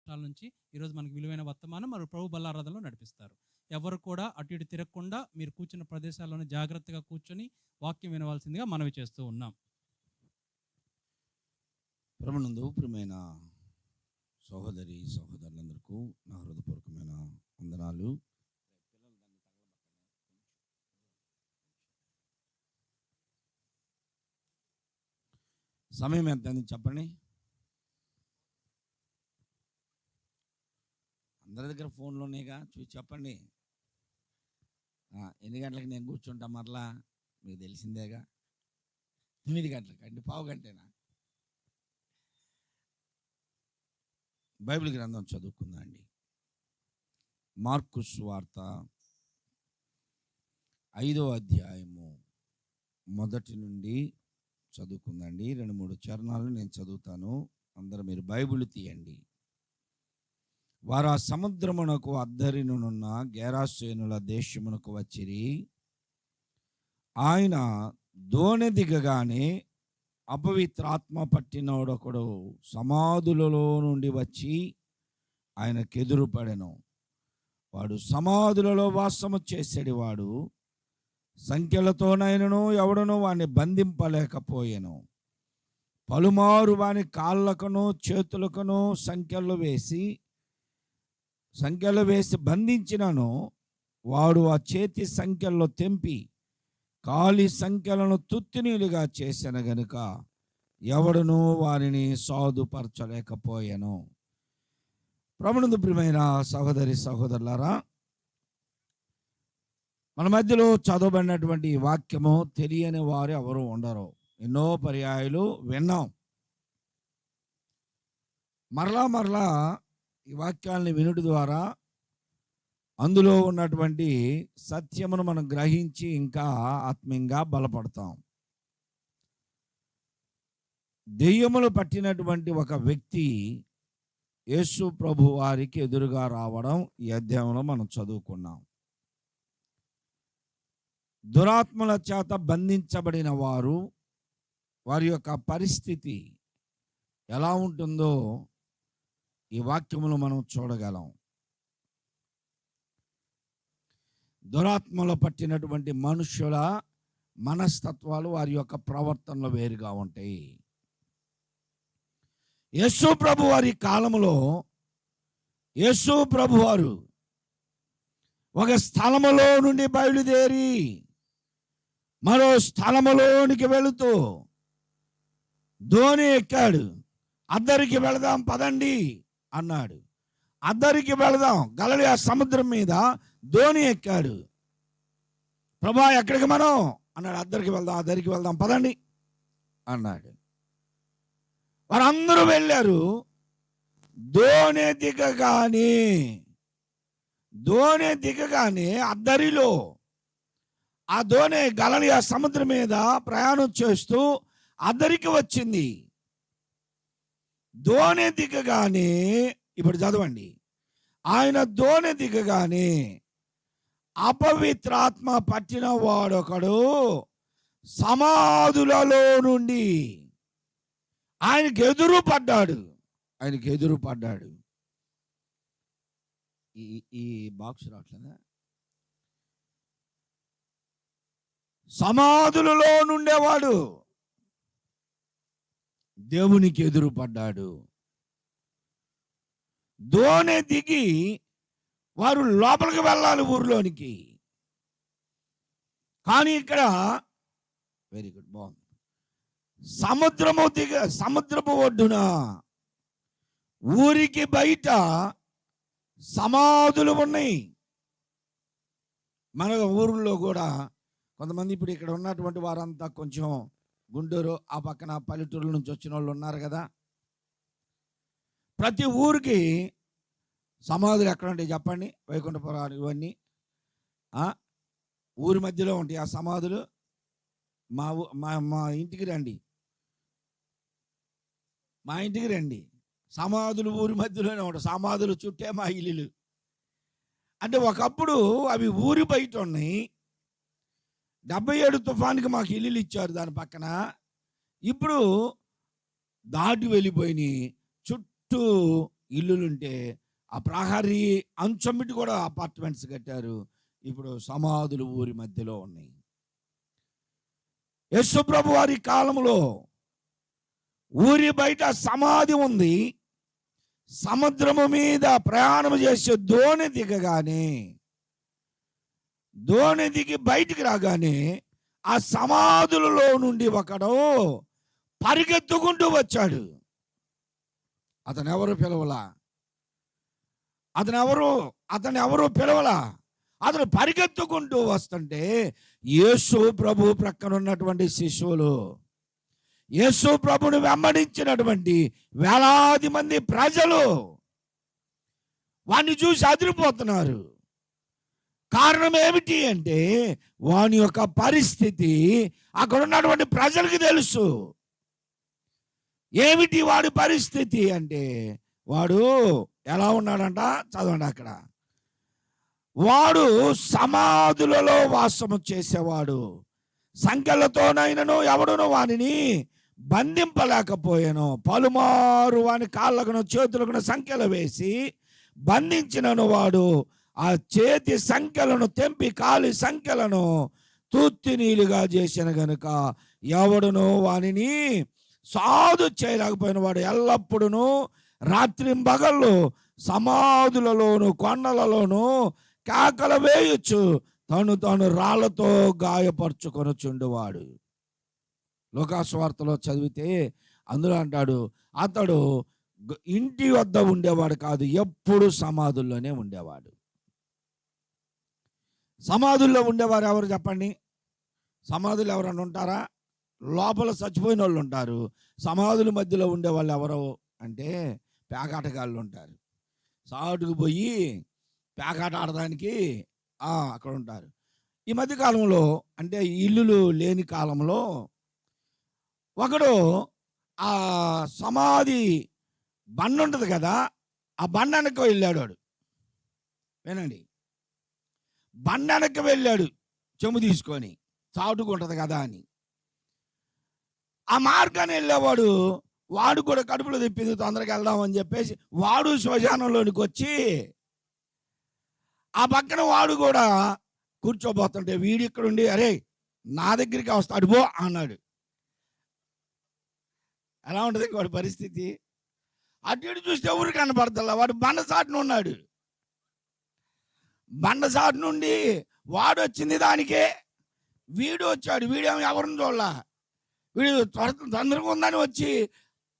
రాష్ట్రాల నుంచి ఈరోజు మనకు విలువైన వర్తమానం మరి ప్రభు బల్లారాధనలో నడిపిస్తారు. ఎవరు కూడా అటు ఇటు తిరగకుండా మీరు కూర్చున్న ప్రదేశాల్లోనే జాగ్రత్తగా కూర్చొని వాక్యం వినవలసిందిగా మనవి చేస్తూ ఉన్నాం. ప్రభునందు ప్రియమైన సహోదరి సహోదరులందరికీ నా హృదయపూర్వకమైన వందనాలు. సమయం ఎంత అని చెప్పండి. అందరి దగ్గర ఫోన్లు ఉన్నాయిగా, చూసి చెప్పండి. ఎన్ని గంటలకు నేను కూర్చుంటా మరలా మీకు తెలిసిందేగా. 9 గంటలకు అండి, పావు గంటేనా. బైబిల్ గ్రంథం చదువుకుందాం అండి. మార్కు సువార్త 5వ అధ్యాయము మొదటి నుండి చదువుకుందండి. 2-3 చరణాలు నేను చదువుతాను. అందరూ మీరు బైబిల్ తీయండి. వారు ఆ సముద్రమునకు అద్దరినున్న గెరాసేనుల దేశమునకు వచ్చిరి. ఆయన దోణి దిగగానే అపవిత్రాత్మ పట్టినోడొకడు సమాధులలో నుండి వచ్చి ఆయనకెదురు పడెను. వాడు సమాధులలో వాసము చేసేటివాడు. సంఖ్యలతోనైనను ఎవడనూ వాడిని బంధింపలేకపోయెను. పలుమారు వాని కాళ్ళకును చేతులకును సంఖ్యలు వేసి బంధించినను వాడు ఆ చేతి సంఖ్యల్లో తెంపి కాలి సంఖ్యలను తుత్తినీలుగా చేసిన గనుక ఎవడునూ వారిని సాధుపరచలేకపోయాను. ప్రభునందు ప్రియమైన సహోదరి సహోదరులారా, మన మధ్యలో చదవబడినటువంటి వాక్యము తెలియని వారు ఎవరు ఉండరు. ఎన్నో పర్యాయాలు విన్నాం. మరలా ఈ వాక్యాలని వినుట ద్వారా అందులో ఉన్నటువంటి సత్యమును మనం గ్రహించి ఇంకా ఆత్మీయంగా బలపడతాం. దెయ్యములు పట్టినటువంటి ఒక వ్యక్తి యేసు ప్రభు వారికి ఎదురుగా రావడం ఈ అధ్యాయంలో మనం చదువుకున్నాం. దురాత్మల చేత బంధించబడిన వారి యొక్క పరిస్థితి ఎలా ఉంటుందో ఈ వాక్యములో మనం చూడగలం. దురాత్మలో పట్టినటువంటి మనుషుల మనస్తత్వాలు వారి యొక్క ప్రవర్తనలు వేరుగా ఉంటాయి. యేసు ప్రభు వారి కాలములో యేసు ప్రభు వారు ఒక స్థలములో నుండి బయలుదేరి మరో స్థలములోనికి వెళుతూ దోణి ఎక్కాడు. అద్దరికి వెళదాం పదండి అన్నాడు. అద్దరికి వెళదాం, గలిలయ సముద్రం మీద దోణి ఎక్కాడు. ప్రభా ఎక్కడికి మనం అన్నాడు. అద్దరికి వెళ్దాం పదండి అన్నాడు. వారందరూ వెళ్ళారు. దోణి దిగగానే అద్దరిలో ఆ దోణి గలిలయ సముద్రం మీద ప్రయాణం చేస్తూ అద్దరికి వచ్చింది. దోణి దిగగానే, ఇప్పుడు చదవండి, ఆయన దోణి దిగగానే అపవిత్రాత్మ పట్టిన వాడొకడు సమాధులలో నుండి ఆయనకు ఎదురు పడ్డాడు. ఈ బాక్స్ రావట్లేదా? సమాధులలో నుండేవాడు దేవునికి ఎదురు పడ్డాడు. దోణి దిగి వారు లోపలికి వెళ్ళాలి ఊరిలోనికి. కానీ ఇక్కడ వెరీ గుడ్, బాగుంది. సముద్రపు ఒడ్డున ఊరికి బయట సమాధులు ఉన్నాయి. మన ఊరిలో కూడా కొంతమంది ఇప్పుడు ఇక్కడ ఉన్నటువంటి వారంతా కొంచెం గుంటూరు ఆ పక్కన పల్లెటూరుల నుంచి వచ్చిన వాళ్ళు ఉన్నారు కదా. ప్రతి ఊరికి సమాధులు ఎక్కడ ఉంటాయి చెప్పండి? వైకుంఠపురాలు ఇవన్నీ ఊరి మధ్యలో ఉంటాయి ఆ సమాధులు. మా ఇంటికి రండి, సమాధులు ఊరి మధ్యలోనే ఉంటాయి. సమాధులు చుట్టే మా ఇల్లులు. అంటే ఒకప్పుడు అవి ఊరి బయట ఉన్నాయి. 77 తుఫాన్కి మాకు ఇల్లులు ఇచ్చారు దాని పక్కన. ఇప్పుడు దాటి వెళ్ళిపోయినాయి. చుట్టూ ఇల్లులుంటే ఆ ప్రహరీ అంచమిటి కూడా అపార్ట్మెంట్స్ కట్టారు. ఇప్పుడు సమాధులు ఊరి మధ్యలో ఉన్నాయి. యేసు ప్రభు వారి కాలంలో ఊరి బయట సమాధి ఉంది. సముద్రము మీద ప్రయాణం చేసే దోణి దిగి బయటికి రాగానే ఆ సమాధులలో నుండి ఒకడు పరిగెత్తుకుంటూ వచ్చాడు. అతను ఎవరు పిలవలా, అతను పరిగెత్తుకుంటూ వస్తుంటే యేసు ప్రభు ప్రక్కన ఉన్నటువంటి శిష్యులు, యేసు ప్రభుని వెంబడించినటువంటి వేలాది మంది ప్రజలు వాణ్ణి చూసి అదిరిపోతున్నారు. కారణం ఏమిటి అంటే వాని యొక్క పరిస్థితి అక్కడ ఉన్నటువంటి ప్రజలకు తెలుసు. ఏమిటి వాడి పరిస్థితి అంటే వాడు ఎలా ఉన్నాడంట, చదవండి అక్కడ. వాడు సమాధులలో వాసము చేసేవాడు. సంఖ్యలతోనైనను ఎవడును వానిని బంధింపలేకపోయాను. పలుమారు వాని కాళ్ళకును చేతులకును సంఖ్యలు వేసి బంధించినను వాడు ఆ చేతి సంఖ్యలను తెంపి కాలి సంఖ్యలను తూత్తి నీలుగా చేసిన గనుక ఎవడును వానిని సాధు చేయలేకపోయిన వాడు ఎల్లప్పుడూ రాత్రింబగళ్ళు సమాధులలోను కొండలలోను కేకలు వేయొచ్చు తాను రాళ్లతో గాయపరుచుకొనుచుండువాడు. లోకాసువార్తలో చదివితే అందులో అంటాడు, అతడు ఇంటి వద్ద ఉండేవాడు కాదు, ఎప్పుడు సమాధుల్లోనే ఉండేవాడు. సమాధుల్లో ఉండేవారు ఎవరు చెప్పండి? సమాధులు ఎవరన్నా ఉంటారా? లోపల చచ్చిపోయిన వాళ్ళు ఉంటారు. సమాధుల మధ్యలో ఉండేవాళ్ళు ఎవరు అంటే పేకాటగాళ్ళు ఉంటారు. సాటుకు పోయి పేకాట ఆడడానికి అక్కడ ఉంటారు. ఈ మధ్యకాలంలో అంటే ఇల్లులు లేని కాలంలో ఒకడు ఆ సమాధి బండ ఉంటుంది కదా, ఆ బండ వెనక్కి వెళ్ళాడు. వాడు వినండి, బండ వెనక్కి వెళ్ళాడు చెంబు తీసుకొని, చాటుకు ఉంటుంది కదా అని. ఆ మార్గాన్ని వెళ్ళేవాడు వాడు కూడా కడుపులో తిప్పింది, తొందరగా వెళ్దామని చెప్పేసి వాడు శ్మశానంలోనికి వచ్చి ఆ పక్కన వాడు కూడా కూర్చోబోతుంటే వీడు ఇక్కడ ఉండి, అరే నా దగ్గరికి వస్తాడు పో అన్నాడు. ఎలా ఉంటుంది వాడి పరిస్థితి? అటు ఇటు చూస్తే ఎవరు కనపడతల్లా. వాడు బండసాటును ఉన్నాడు. బండసాటు నుండి వాడు వచ్చింది దానికే, వీడు వచ్చాడు. వీడేమో ఎవరిని చూడలా, వీడు తొందరగా ఉందని వచ్చి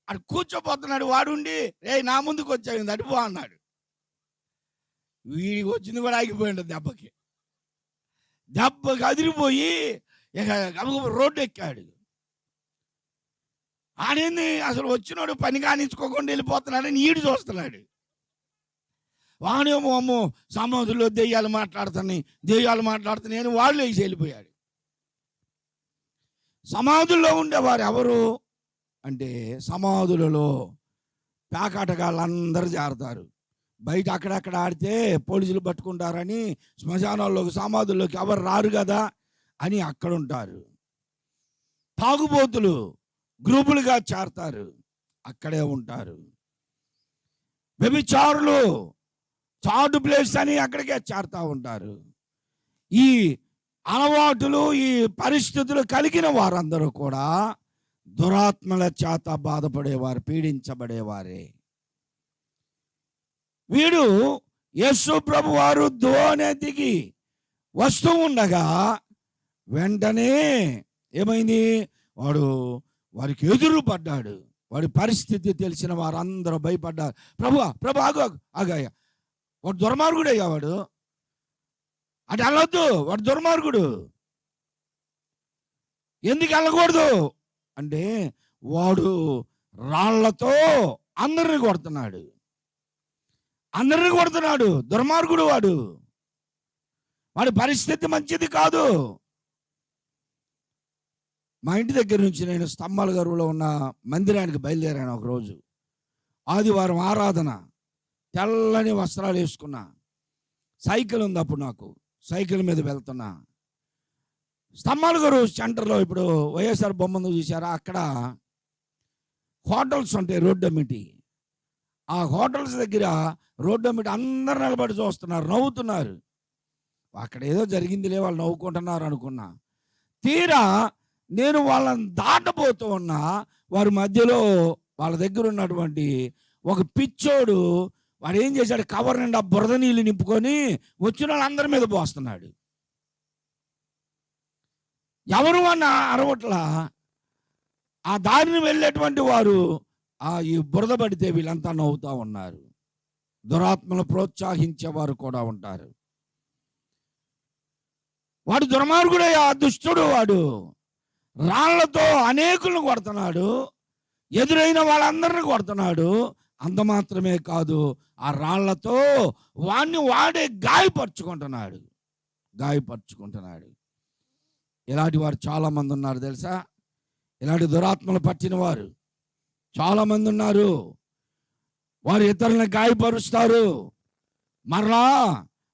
అటు కూర్చోపోతున్నాడు. వాడుండి రే నా ముందుకు వచ్చాడు అటుపో అన్నాడు. వీడికి వచ్చింది కూడా ఆగిపోయింది. దెబ్బకి అదిరిపోయి ఇక రోడ్డు ఎక్కాడు. ఆడేంది అసలు వచ్చినాడు పని కానించుకోకుండా వెళ్ళిపోతున్నాడని ఈడు చూస్తున్నాడు. వాడేమో అమ్మో సమాధుల్లో దెయ్యాలు మాట్లాడుతున్నాయి అని వాళ్ళు వేసి వెళ్ళిపోయాడు. సమాధుల్లో ఉండేవారు ఎవరు అంటే సమాధులలో పేకాటగాళ్ళందరూ చేరతారు. బయట అక్కడక్కడ ఆడితే పోలీసులు పట్టుకుంటారని శ్మశానాల్లోకి సమాధుల్లోకి ఎవరు రారు కదా అని అక్కడ ఉంటారు. తాగుబోతులు గ్రూపులుగా చేరతారు, అక్కడే ఉంటారు. వ్యభిచారులు చాటు ప్లేస్ అని అక్కడికే చేరుతూ ఉంటారు. ఈ అలవాటులు ఈ పరిస్థితులు కలిగిన వారందరూ కూడా దురాత్మల చేత బాధపడేవారు, పీడించబడేవారే. వీడు యేసు ప్రభు వారు దోణి దిగి వస్తూ ఉండగా వెంటనే ఏమైంది, వారికి ఎదురు పడ్డాడు. వాడి పరిస్థితి తెలిసిన వారందరూ భయపడ్డారు. ప్రభు ఆగాయ, వాడు దుర్మార్గుడు అయ్యా, వాడు అంటే వెళ్ళొద్దు, వాడు దుర్మార్గుడు. ఎందుకు వెళ్ళకూడదు అంటే వాడు రాళ్లతో అందరిని కొడుతున్నాడు. దుర్మార్గుడు వాడి పరిస్థితి మంచిది కాదు. మా ఇంటి దగ్గర నుంచి నేను స్తంభాల గరువులో ఉన్న మందిరానికి బయలుదేరాను. ఒకరోజు ఆదివారం ఆరాధన, తెల్లని వస్త్రాలు వేసుకున్నా, సైకిల్ ఉంది అప్పుడు నాకు, సైకిల్ మీద వెళ్తున్నా. స్తంభాల గరువు సెంటర్లో ఇప్పుడు వైఎస్ఆర్ బొమ్మను చూసారా, అక్కడ హోటల్స్ ఉంటాయి రోడ్డు అమ్మిటి. ఆ హోటల్స్ దగ్గర రోడ్డు మీద అందరు నిలబడి చూస్తున్నారు, నవ్వుతున్నారు. అక్కడ ఏదో జరిగిందిలే, వాళ్ళు నవ్వుకుంటున్నారు అనుకున్నా. తీరా నేను వాళ్ళని దాటబోతూ ఉన్నా, వారి మధ్యలో వాళ్ళ దగ్గర ఉన్నటువంటి ఒక పిచ్చోడు, వాడు ఏం చేశాడు, కవర్ నిండా బురద నీళ్ళు నింపుకొని వచ్చిన వాళ్ళందరి మీద పోస్తున్నాడు. ఎవరు అన్న అరవట్ల. ఆ దారిని వెళ్ళేటువంటి వారు ఈ బురద పడితే వీళ్ళంతా నవ్వుతూ ఉన్నారు. దురాత్మను ప్రోత్సహించేవారు కూడా ఉంటారు. వాడు దుర్మార్గుడయ్యా, దుష్టుడు. వాడు రాళ్లతో అనేకులను కొడుతున్నాడు, ఎదురైన వాళ్ళందరిని కొడుతున్నాడు. అంత మాత్రమే కాదు, ఆ రాళ్లతో వాడే గాయపరుచుకుంటున్నాడు. ఇలాంటి వారు చాలామంది ఉన్నారు తెలుసా. ఇలాంటి దురాత్మలు పట్టిన వారు చాలామంది ఉన్నారు. వారు ఇతరులను గాయపరుస్తారు, మరలా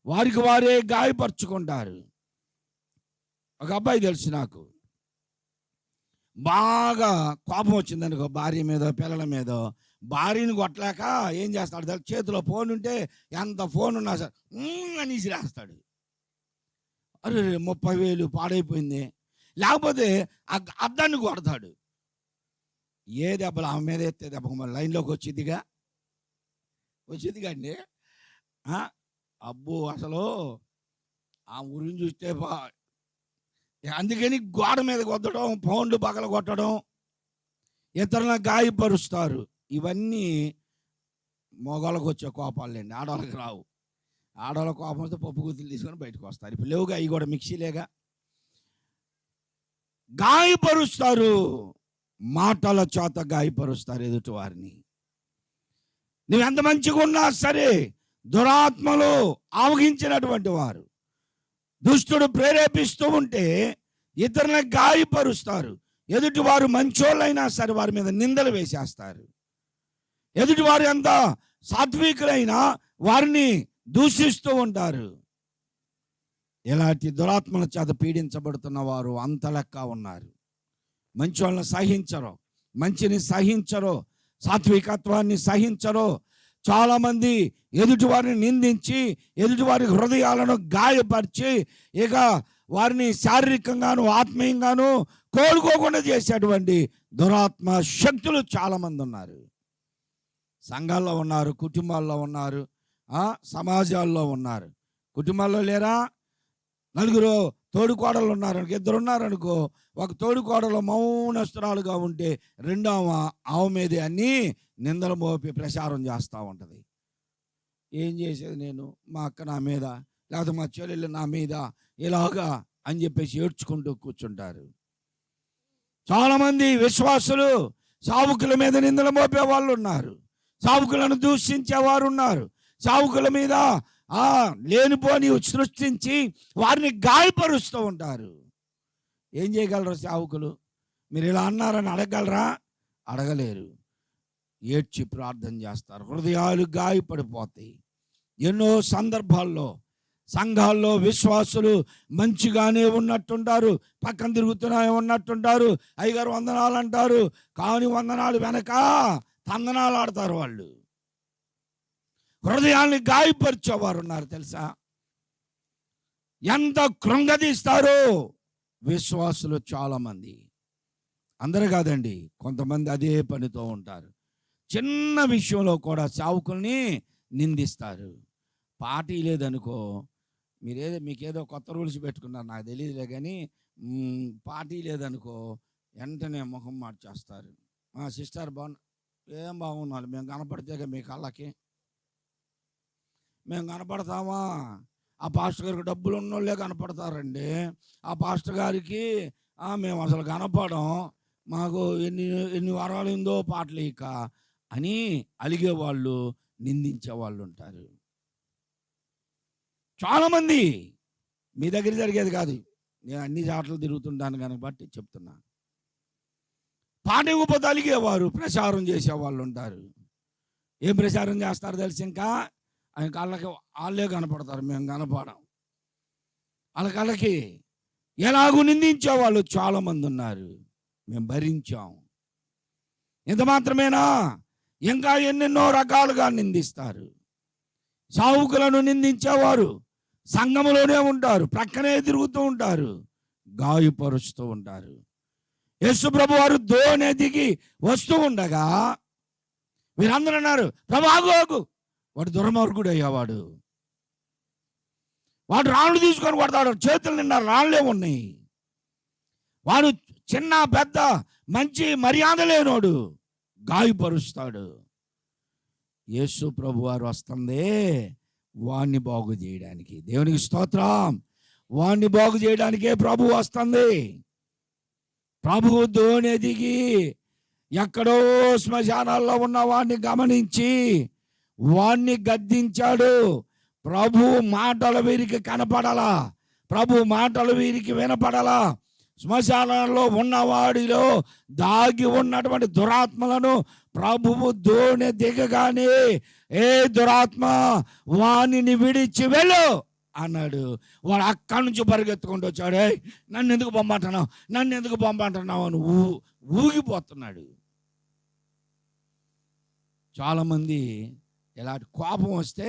వారికి వారే గాయపరుచుకుంటారు. ఒక అబ్బాయి తెలుసు నాకు, బాగా కోపం వచ్చిందనుకో భార్య మీద, పిల్లల మీద. భార్యని కొట్టలేక ఏం చేస్తాడు తెలుసు, చేతిలో ఫోన్ ఉంటే ఎంత ఫోన్ ఉన్నా సార్ అని ఇసిరేస్తాడు. అరే 30,000 పాడైపోయింది. లేకపోతే అద్దాన్ని కొడతాడు. ఏ దెబ్బలు ఆమె మీద ఎత్తే దెబ్బ లైన్లోకి వచ్చిందిగా అండి. అబ్బో, అసలు ఆ ఊరిని చూస్తే అందుకని గోడ మీద కొట్టడం, పౌండ్లు పగల కొట్టడం, ఇతరులను గాయపరుస్తారు. ఇవన్నీ మగవాళ్ళకు వచ్చే కోపాలండి, ఆడవాళ్ళకి రావు. ఆడవాళ్ళ కోపం వస్తే పప్పు గుత్తులు తీసుకొని బయటకు వస్తారు. ఇప్పుడు లేవుగా, అవి కూడా మిక్సీలేగా. గాయపరుస్తారు, మాటల చేత గాయపరుస్తారు ఎదుటి వారిని. నువ్వు ఎంత మంచిగా ఉన్నా సరే, దురాత్మలు ఆవగించినటువంటి వారు, దుష్టుడు ప్రేరేపిస్తూ ఉంటే ఇతరులను గాయపరుస్తారు. ఎదుటి వారు మంచోళ్ళైనా సరే వారి మీద నిందలు వేసేస్తారు. ఎదుటి వారు ఎంత సాత్వికులైనా వారిని దూషిస్తూ ఉంటారు. ఇలాంటి దురాత్మల చేత పీడించబడుతున్న వారు అంత లెక్క ఉన్నారు. మంచి వాళ్ళని సహించరు, మంచిని సహించరు, సాత్వికత్వాన్ని సహించరు. చాలామంది ఎదుటివారిని నిందించి ఎదుటివారి హృదయాలను గాయపరిచి ఇక వారిని శారీరకంగాను ఆత్మీయంగాను కోలుకోకుండా చేసేటువంటి దురాత్మ శక్తులు చాలామంది ఉన్నారు. సంఘాల్లో ఉన్నారు, కుటుంబాల్లో ఉన్నారు, సమాజాల్లో ఉన్నారు. కుటుంబాల్లో లేరా? నలుగురు తోడుకోడలు ఉన్నారు, 2 ఉన్నారనుకో. ఒక తోడుకోడలు మౌనస్తురాలుగా ఉంటే రెండవ ఆమె మీదే అన్ని నిందలు మోపి ప్రచారం చేస్తూ ఉంటుంది. ఏం చేసేది నేను, మా అక్క నా మీద, లేకపోతే మా చెల్లెళ్ళు నా మీద ఇలాగా అని చెప్పేసి ఏడ్చుకుంటూ కూర్చుంటారు. చాలామంది విశ్వాసులు సావుకుల మీద నిందలు మోపే వాళ్ళు ఉన్నారు, సావుకులను దూషించేవారు ఉన్నారు. సావుకుల మీద లేనిపోని సృష్టించి వారిని గాయపరుస్తూ ఉంటారు. ఏం చేయగలరు సావుకులు? మీరు ఇలా అన్నారని అడగగలరా? అడగలేరు. ఏడ్చి ప్రార్థన చేస్తారు, హృదయాలు గాయపడిపోతాయి. ఎన్నో సందర్భాల్లో సంఘాల్లో విశ్వాసులు మంచిగానే ఉన్నట్టుంటారు, పక్కన తిరుగుతున్నాయి ఉన్నట్టుంటారు, అయ్యగారు వందనాలు అంటారు, కాని వందనాలు వెనక తందనాలు ఆడతారు. వాళ్ళు హృదయాల్ని గాయపరిచేవారు ఉన్నారు తెలుసా. ఎంత కృంగదీస్తారో విశ్వాసులు చాలామంది. అందరూ కాదండి, కొంతమంది అదే పనితో ఉంటారు. చిన్న విషయంలో కూడా సావుకుల్ని నిందిస్తారు. పార్టీ లేదనుకో, మీకేదో కొత్త రూల్స్ పెట్టుకున్నారు నాకు తెలియదులే, కానీ పార్టీ లేదనుకో వెంటనే ముఖం మార్చేస్తారు. సిస్టర్ ఏం బాగున్నారు, మేము కనపడితేగా మీ కళ్ళకి, మేము కనపడతామా? ఆ పాస్టర్ గారికి డబ్బులు ఉన్నోళ్ళే కనపడతారండి. ఆ పాస్టర్ గారికి మేము అసలు కనపడం, మాకు ఎన్ని వారాలు ఉందో పాటలు ఇక అని అలిగేవాళ్ళు, నిందించేవాళ్ళు ఉంటారు చాలామంది. మీ దగ్గర జరిగేది కాదు, నేను అన్ని చాట్లు తిరుగుతుంటాను కనుక బట్టి చెప్తున్నా. పాట ఇవ్వకపోతే అలిగేవారు, ప్రచారం చేసేవాళ్ళు ఉంటారు. ఏం ప్రచారం చేస్తారు తెలిసి, ఇంకా ఆయన కళ్ళకి వాళ్ళే కనపడతారు, మేము కనపడం. వాళ్ళ కళ్ళకి ఎలాగూ నిందించేవాళ్ళు చాలామంది ఉన్నారు. మేము భరించాం. ఇంత మాత్రమేనా? ఇంకా ఎన్నెన్నో రకాలుగా నిందిస్తారు. సావుకులను నిందించేవారు సంఘములోనే ఉంటారు, ప్రక్కనే తిరుగుతూ ఉంటారు, గాయపరుస్తూ ఉంటారు. యేసు ప్రభు వారు దోణి దిగి వస్తూ ఉండగా వీరందరూ అన్నారు, ప్రభు ఆగు ఆగు, వాడు దుర్మార్గుడు అయ్యేవాడు, వాడు రాళ్ళు తీసుకొని కొడతాడు, చేతులు నిండా రాళ్ళే ఉన్నాయి, వాడు చిన్న పెద్ద మంచి మర్యాద లేనోడు, గాయపరుస్తాడు. యేసు ప్రభు వారు వస్తుందే వాణ్ణి బాగు చేయడానికి. దేవునికి స్తోత్రం. వాణ్ణి బాగు చేయడానికే ప్రభు వస్తుంది. ప్రభు దోణి దిగి ఎక్కడో శ్మశానాల్లో ఉన్న వాణ్ణి గమనించి వాణ్ణి గద్దించాడు. ప్రభు మాటలు వీరికి కనపడాలా, ప్రభు మాటలు వీరికి వినపడాలా. శ్మశానంలో ఉన్నవాడిలో దాగి ఉన్నటువంటి దురాత్మలను ప్రభువు దోణి దిగగానే, ఏ దురాత్మ వాణిని విడిచి వెళ్ళు అన్నాడు. వాడు అక్కడి నుంచి పరిగెత్తుకుంటూ వచ్చాడు. నన్ను ఎందుకు బొమ్మంటున్నావు, నన్ను ఎందుకు బొమ్మంటున్నావు అని ఊగిపోతున్నాడు. చాలామంది ఇలాంటి కోపం వస్తే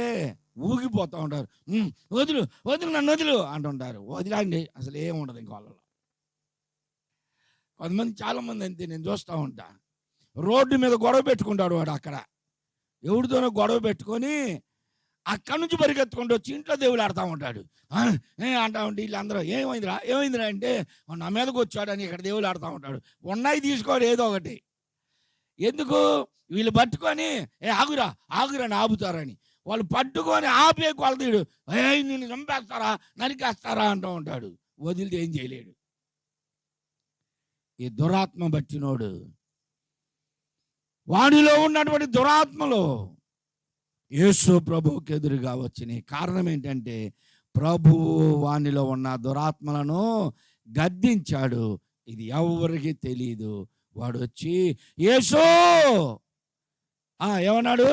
ఊగిపోతూ ఉంటారు. వదులు వదులు, నన్ను వదులు అంటుంటారు. వదిలండి, అసలు ఏముండదు ఇంక వాళ్ళలో. కొంతమంది చాలామంది అంతే, నేను చూస్తూ ఉంటా. రోడ్డు మీద గొడవ పెట్టుకుంటాడు వాడు, అక్కడ ఎవరితోనో గొడవ పెట్టుకొని అక్కడి నుంచి పరిగెత్తుకుంటూ వచ్చి ఇంట్లో దేవుడు ఆడుతూ ఉంటాడు. అంటా ఉంటే వీళ్ళందరూ ఏమైందిరా అంటే, నా మీదకి వచ్చాడని ఇక్కడ దేవుడు ఆడుతూ ఉంటాడు. ఉన్నాయి తీసుకోడు ఏదో ఒకటి. ఎందుకు వీళ్ళు పట్టుకొని ఆగురా ఆగురని ఆపుతారని, వాళ్ళు పట్టుకొని ఆపే కొలతీడు, నిన్ను చంపేస్తారా నరికేస్తారా అంటూ ఉంటాడు. వదిలితే ఏం చేయలేడు. ఈ దురాత్మ బట్టినోడు, వాడిలో ఉన్నటువంటి దురాత్మలో యేసు ప్రభువుకి ఎదురుగా వచ్చినాయి. కారణం ఏంటంటే ప్రభువు వానిలో ఉన్న దురాత్మలను గద్దించాడు. ఇది ఎవరికి తెలియదు. వాడు వచ్చి యేసు ఏమన్నాడు,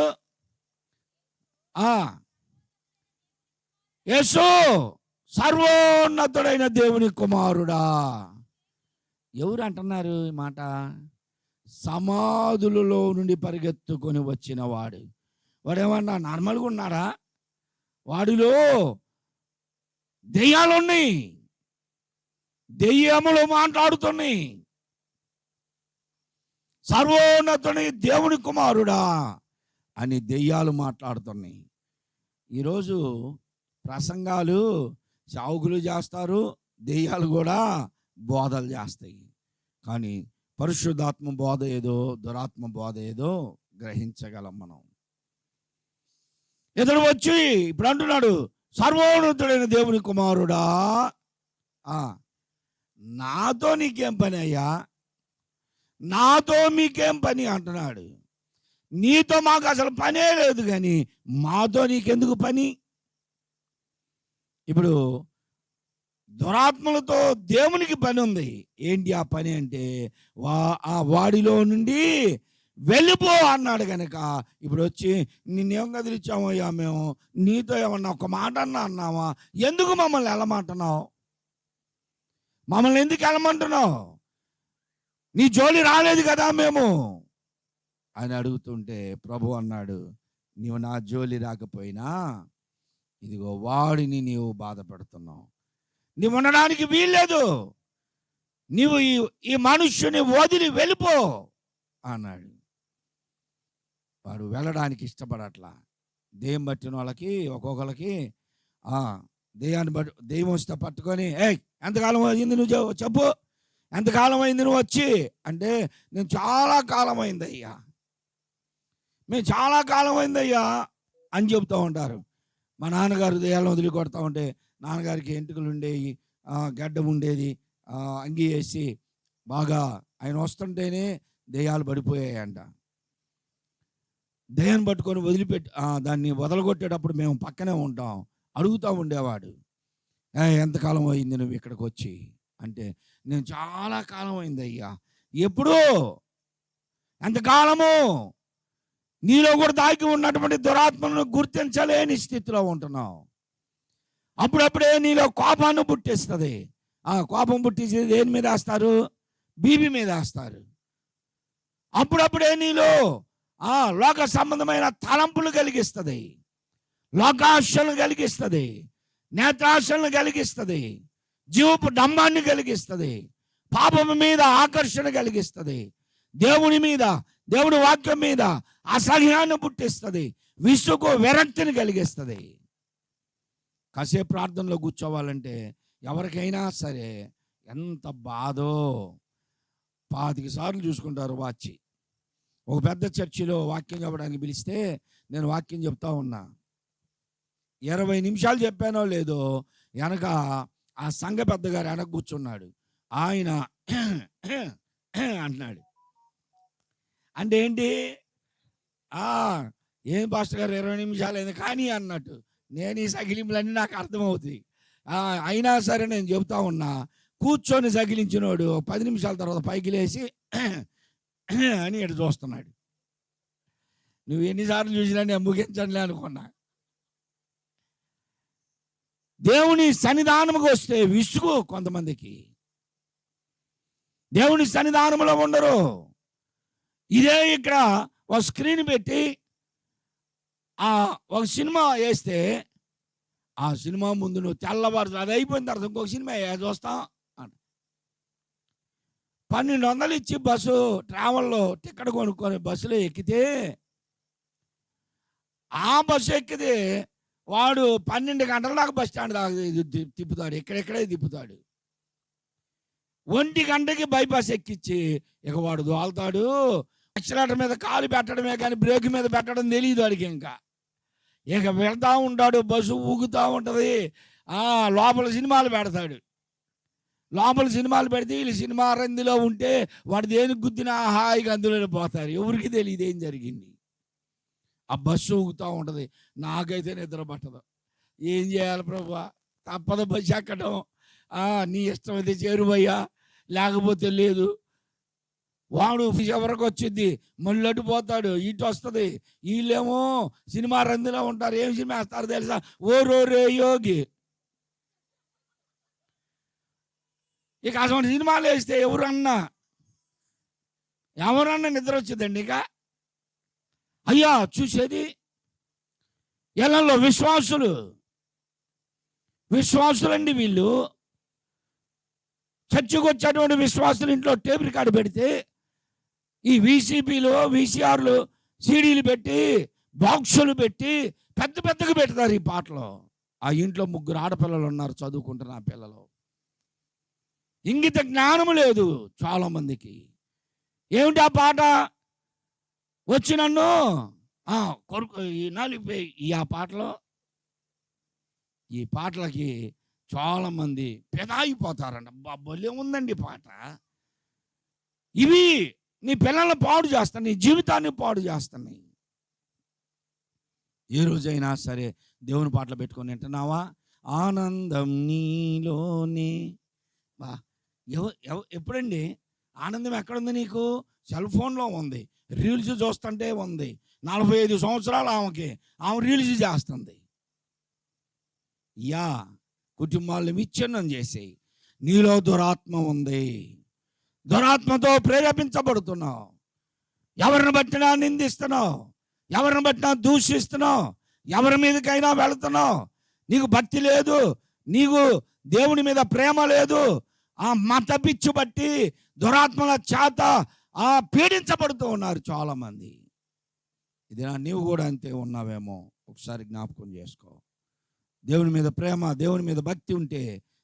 యేసు సర్వోన్నతుడైన దేవుని కుమారుడా. ఎవరు అంటున్నారు ఈ మాట? సమాధులలో నుండి పరిగెత్తుకొని వచ్చిన వాడు. వాడేమన్నా నార్మల్గా ఉన్నాడా? వాడిలో దెయ్యాలున్నాయి, దెయ్యములు మాట్లాడుతున్నాయి. సర్వోన్నతుని దేవుని కుమారుడా అని దెయ్యాలు మాట్లాడుతున్నాయి. ఈరోజు ప్రసంగాలు సావుకులు చేస్తారు, దెయ్యాలు కూడా బోధలు చేస్తాయి. కానీ పరిశుద్ధాత్మ బోధ ఏదో, దురాత్మ బోధ ఏదో గ్రహించగలం మనం. ఎదురు వచ్చి ఇప్పుడు అంటున్నాడు, సర్వోన్నతుడైన దేవుని కుమారుడా, నాతో నీకేం పని అయ్యా, నాతో మీకేం పని అంటున్నాడు. నీతో మాకు అసలు పనే లేదు, కానీ మాతో నీకెందుకు పని? ఇప్పుడు దురాత్మలతో దేవునికి పని ఉంది. ఏంటి ఆ పని అంటే, వాడిలో నుండి వెళ్ళిపో అన్నాడు కనుక ఇప్పుడు వచ్చి నిన్నేం కదిలిచ్చామయ్యా మేము, నీతో ఏమన్నా ఒక మాట అన్నావా? ఎందుకు మమ్మల్ని వెళ్ళమంటున్నావు? మమ్మల్ని ఎందుకు వెళ్ళమంటున్నావు? నీ జోలి రాలేదు కదా మేము అని అడుగుతుంటే ప్రభు అన్నాడు, నీవు నా జోలి రాకపోయినా ఇదిగో వాడిని నీవు బాధ పెడుతున్నావు, నీవు ఉండడానికి వీల్లేదు, నీవు ఈ మనుష్యుని వదిలి వెళ్ళిపో అన్నాడు. వాడు వెళ్ళడానికి ఇష్టపడట్లా. దెయ్యం పట్టిన వాళ్ళకి ఒక్కొక్కరికి దెయ్యాన్ని దెయ్యం వస్తే పట్టుకొని, ఎంతకాలం అయింది నువ్వు చెప్పు, ఎంతకాలం అయింది నువ్వు వచ్చి అంటే, నేను చాలా కాలం అయిందయ్యా, మేము చాలా కాలం అయిందయ్యా అని చెబుతూ ఉంటారు. మా నాన్నగారు దెయ్యాలను వదిలి కొడతా ఉంటే, నాన్నగారికి ఎంటుకలు ఉండేవి, గడ్డం ఉండేది, అంగి వేసి బాగా ఆయన వస్తుంటేనే దెయ్యాలు పడిపోయాయంట. దెయ్యాన్ని పట్టుకొని వదిలిపెట్టి దాన్ని వదలగొట్టేటప్పుడు మేము పక్కనే ఉంటాం, అడుగుతూ ఉండేవాడు, ఎంతకాలం అయింది నువ్వు ఇక్కడికి వచ్చి అంటే, నేను చాలా కాలం అయింది అయ్యా. ఎప్పుడు? ఎంతకాలము? నీలో కూడా దాగి ఉన్నటువంటి దురాత్మను గుర్తించలేని స్థితిలో ఉంటున్నావు. అప్పుడప్పుడే నీలో కోపాన్ని పుట్టిస్తుంది. కోపం పుట్టించి దేని మీద వేస్తారు? బీబీ మీద వేస్తారు. అప్పుడప్పుడే నీలో లోక సంబంధమైన తలంపులు కలిగిస్తుంది, లోకాశలను కలిగిస్తుంది, నేత్రాశలను కలిగిస్తుంది, జీవపు డంబాన్ని కలిగిస్తుంది, పాపము మీద ఆకర్షణ కలిగిస్తుంది, దేవుని మీద, దేవుని వాక్యం మీద అసహ్యాన్ని పుట్టిస్తుంది, విసుగు విరక్తిని కలిగిస్తుంది. కాసేపు ప్రార్థనలో కూర్చోవాలంటే ఎవరికైనా సరే ఎంత బాధో. 25 సార్లు చూసుకుంటారు వాచి. ఒక పెద్ద చర్చిలో వాక్యం చెప్పడానికి పిలిస్తే నేను వాక్యం చెప్తా ఉన్నా, 20 నిమిషాలు చెప్పానో లేదో వెనక ఆ సంఘ పెద్దగారు వెనక కూర్చున్నాడు. ఆయన అంటున్నాడు. అంటే ఏంటి? ఏం పాస్టర్ గారు 20 నిమిషాలు అయింది కానీ అన్నట్టు. నేను ఈ సగిలింపులన్నీ నాకు అర్థమవుతాయి. అయినా సరే నేను చెబుతా ఉన్నా. కూర్చొని సగిలించినోడు 10 నిమిషాల తర్వాత పైకి లేచి అని ఇటు చూస్తున్నాడు. నువ్వు ఎన్నిసార్లు చూసినా నేను ముగించండి అనుకున్నా. దేవుని సన్నిధానముకు వస్తే విసుగు కొంతమందికి. దేవుని సన్నిధానంలో ఉండరు. ఇదే ఇక్కడ ఒక స్క్రీన్ పెట్టి ఒక సినిమా వేస్తే ఆ సినిమా ముందు నువ్వు తెల్లవారు అది అయిపోయిన తర్వాత ఇంకొక సినిమా చూస్తాం అని 1200 ఇచ్చి బస్సు ట్రావెల్లో టికెట్ కొనుక్కొని బస్సులో ఎక్కితే ఆ బస్సు ఎక్కితే వాడు 12 గంటల దాకా బస్ స్టాండ్ దాకా తిప్పుతాడు, ఎక్కడెక్కడే తిప్పుతాడు. 1 గంటకి బైపాస్ ఎక్కించి ఇక వాడు దోలుతాడు. యాక్సిలేటర్ మీద కాలు పెట్టడమే కానీ బ్రేక్ మీద పెట్టడం తెలియదు వాడికి. ఇంకా ఇక వెళ్తూ ఉంటాడు, బస్సు ఊగుతూ ఉంటుంది. లోపల సినిమాలు పెడతాడు. లోపల సినిమాలు పెడితే వీళ్ళు సినిమా రందిలో ఉంటే వాడు దేనికి గుద్దినా హాయిగా అందులోనే పోతారు. ఎవరికి తెలియదు ఏం జరిగింది. ఆ బస్సు ఊగుతూ ఉంటుంది. నాకైతే నిద్ర పట్టదు. ఏం చేయాలి ప్రభువా? తప్పదు బస్సు ఎక్కడం. నీ ఇష్టం అయితే చేరువయ్యా, లేకపోతే లేదు. వాడు ఎవరికి వచ్చింది మళ్ళీ అటు పోతాడు, ఇటు వస్తుంది. వీళ్ళేమో సినిమా రందులో ఉంటారు. ఏం సినిమా వేస్తారు తెలుసా? ఓ రే యోగి. ఇక అసలు సినిమాలు వేస్తే ఎవరన్నా నిద్ర వచ్చిందండి. ఇక అయ్యా చూసేది ఎల్లలో విశ్వాసులండి వీళ్ళు. చర్చికి వచ్చేటువంటి విశ్వాసులు ఇంట్లో టేప్ రికార్డు పెడితే ఈ వీసీపీలు, వీసీఆర్లు, సీడీలు పెట్టి, బాక్సులు పెట్టి పెద్దగా పెడతారు ఈ పాటలు. ఆ ఇంట్లో 3 ఆడపిల్లలు ఉన్నారు, చదువుకుంటున్న ఆ పిల్లలు. ఇంగిత జ్ఞానము లేదు చాలా మందికి. ఏమిటి ఆ పాట? వచ్చి నన్ను కొడుకు నలిపే ఆ పాటలో, ఈ పాటలకి చాలా మంది పెదాయిపోతారంట. బొల్లే ఉందండి పాట. ఇవి నీ పిల్లల్ని పాడు చేస్తాయి, నీ జీవితాన్ని పాడు చేస్తున్నాయి. ఏ రోజైనా సరే దేవుని పాటలు పెట్టుకొని వింటున్నావా? ఆనందం నీలోనే. ఎప్పుడండి ఆనందం ఎక్కడుంది నీకు? సెల్ ఫోన్లో ఉంది, రీల్స్ చూస్తుంటే ఉంది. 45 సంవత్సరాలు ఆమె రీల్స్ చేస్తుంది. కుటుంబాలను విచ్ఛిన్నం చేసేయి. నీలో దురాత్మ ఉంది. దురాత్మతో ప్రేరేపించబడుతున్నావు. ఎవరిని బట్టినా నిందిస్తున్నావు, ఎవరిని బట్టినా దూషిస్తున్నావు, ఎవరి మీదకైనా వెళుతున్నావు. నీకు భక్తి లేదు, నీకు దేవుని మీద ప్రేమ లేదు. ఆ మత పిచ్చు బట్టి దురాత్మల చేత పీడించబడుతూ ఉన్నారు చాలా మంది. ఇది నీవు కూడా అంతే ఉన్నావేమో ఒకసారి జ్ఞాపకం చేసుకో. దేవుని మీద ప్రేమ, దేవుని మీద భక్తి ఉంటే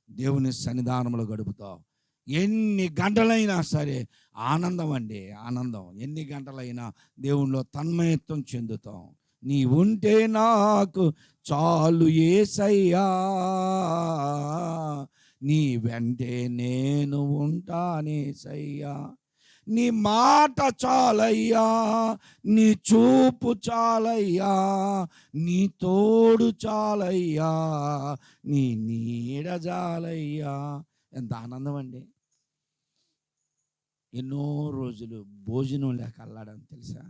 దేవుని సన్నిధానంలో గడుపుతావు. ఎన్ని గంటలైనా సరే ఆనందం అండి, ఆనందం. ఎన్ని గంటలైనా దేవునిలో తన్మయత్వం చెందుతాం. నీ ఉంటే నాకు చాలు యేసయ్యా, నీ వెంటే నేను ఉంటానేసయ్యా. నీ మాట చాలయ్యా, నీ చూపు చాలయ్యా, నీ తోడు చాలయ్యా, నీ నీడ చాలయ్యా. ఎంత ఆనందం అండి. ఎన్నో రోజులు భోజనం లేక అల్లాడని తెలుసా?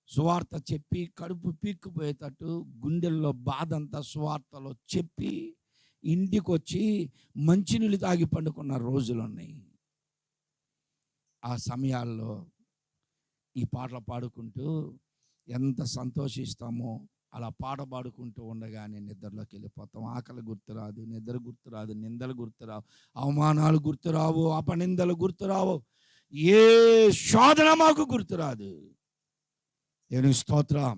సువార్త చెప్పి కడుపు పీక్కుపోయేటట్టు గుండెల్లో బాధ అంతా సువార్తలో చెప్పి ఇంటికి వచ్చి మంచినీళ్ళు తాగి పండుకున్న రోజులు ఉన్నాయి. ఆ సమయాల్లో ఈ పాటలు పాడుకుంటూ ఎంత సంతోషిస్తామో, అలా పాట పాడుకుంటూ ఉండగానే నిద్రలోకి వెళ్ళిపోతాం. ఆకలి గుర్తురాదు, నిద్ర గుర్తురాదు, నిందలు గుర్తురావు, అవమానాలు గుర్తురావు, అపనిందలు గుర్తురావు, ఏ శోధన మాకు గుర్తురాదు. దేవుని స్తోత్రం.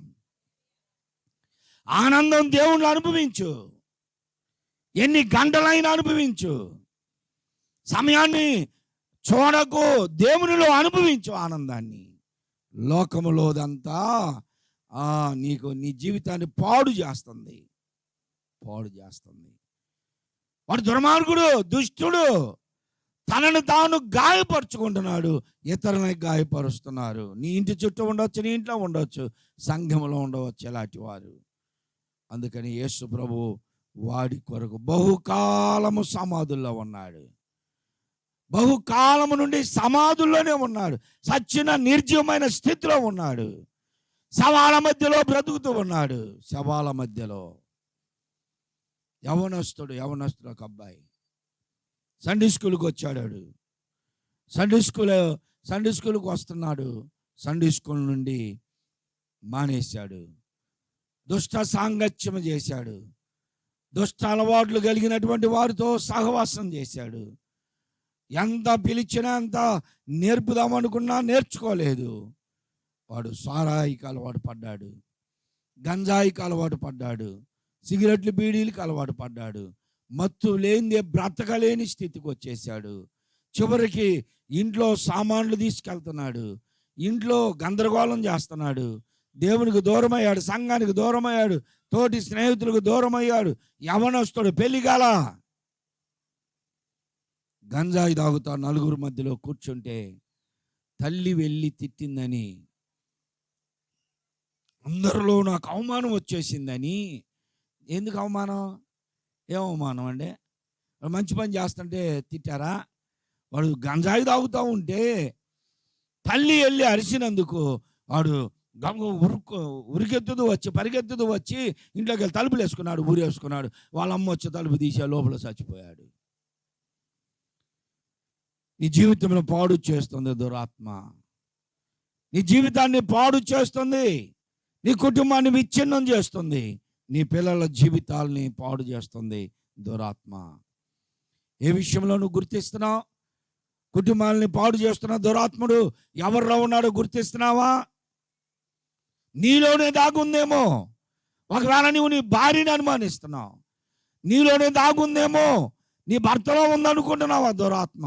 ఆనందం దేవుణ్ణి అనుభవించు, ఎన్ని గంటలైనా అనుభవించు, సమయాన్ని చూడకు, దేవునిలో అనుభవించు ఆనందాన్ని. లోకములోదంతా నీకు నీ జీవితాన్ని పాడు చేస్తుంది. వాడు దుర్మార్గుడు, దుష్టుడు, తనను తాను గాయపరుచుకుంటున్నాడు, ఇతరులని గాయపరుస్తున్నారు. నీ ఇంటి చుట్టూ ఉండవచ్చు, నీ ఇంట్లో ఉండవచ్చు, సంఘంలో ఉండవచ్చు ఇలాంటి వారు. అందుకని యేసు ప్రభు వాడి కొరకు బహుకాలము సమాధుల్లో ఉన్నాడు. బహుకాలము నుండి సమాధుల్లోనే ఉన్నాడు. సచ్చిన నిర్జీవమైన స్థితిలో ఉన్నాడు. శవాల మధ్యలో బ్రతుకుతూ ఉన్నాడు. శవాల మధ్యలో యవనస్తుడు ఒక అబ్బాయి సండే స్కూల్కి వచ్చాడు. సండే స్కూల్కి వస్తున్నాడు. సండే స్కూల్ నుండి మానేశాడు. దుష్ట సాంగత్యం చేశాడు. దుష్ట అలవాట్లు కలిగినటువంటి వారితో సహవాసం చేశాడు. ఎంత పిలిచినా అంత నేర్పుదామనుకున్నా నేర్చుకోలేదు. వాడు సారాయికి అలవాటు పడ్డాడు, గంజాయికి అలవాటు పడ్డాడు, సిగరెట్లు బీడీలకు అలవాటు పడ్డాడు. మత్తు లేనిదే బ్రతకలేని స్థితికి వచ్చేసాడు. చివరికి ఇంట్లో సామాన్లు తీసుకెళ్తున్నాడు, ఇంట్లో గందరగోళం చేస్తున్నాడు, దేవునికి దూరమయ్యాడు, సంఘానికి దూరమయ్యాడు, తోటి స్నేహితులకు దూరమయ్యాడు. యవనస్తుడు, పెళ్లిగాల, గంజాయి తాగుతా నలుగురు మధ్యలో కూర్చుంటే తల్లి వెళ్ళి తిట్టిందని, అందరిలో నాకు అవమానం వచ్చేసిందని. ఎందుకు అవమానం? ఏం అవమానం అండి? మంచి పని చేస్తుంటే తిట్టారా? వాడు గంజాయి తాగుతూ ఉంటే తల్లి వెళ్ళి అరిసినందుకు వాడు పరిగెత్తుతూ వచ్చి ఇంట్లోకి వెళ్ళి తలుపులు వేసుకున్నాడు, ఊరేసుకున్నాడు. వాళ్ళ అమ్మ వచ్చి తలుపు తీసే లోపల చచ్చిపోయాడు. నీ జీవితంలో పాడు చేస్తుంది దురాత్మ. నీ జీవితాన్ని పాడు చేస్తుంది, నీ కుటుంబాన్ని విచ్ఛిన్నం చేస్తుంది, నీ పిల్లల జీవితాలని పాడు చేస్తుంది దురాత్మ. ఏ విషయంలో నువ్వు గుర్తిస్తున్నావు? కుటుంబాలని పాడు చేస్తున్న దురాత్ముడు ఎవరిలో ఉన్నాడో గుర్తిస్తున్నావా? నీలోనే దాగుందేమో. ఒకవేళ నువ్వు నీ భార్యని అనుమానిస్తున్నావు, నీలోనే దాగుందేమో. నీ భర్తలో ఉందనుకుంటున్నావా దురాత్మ?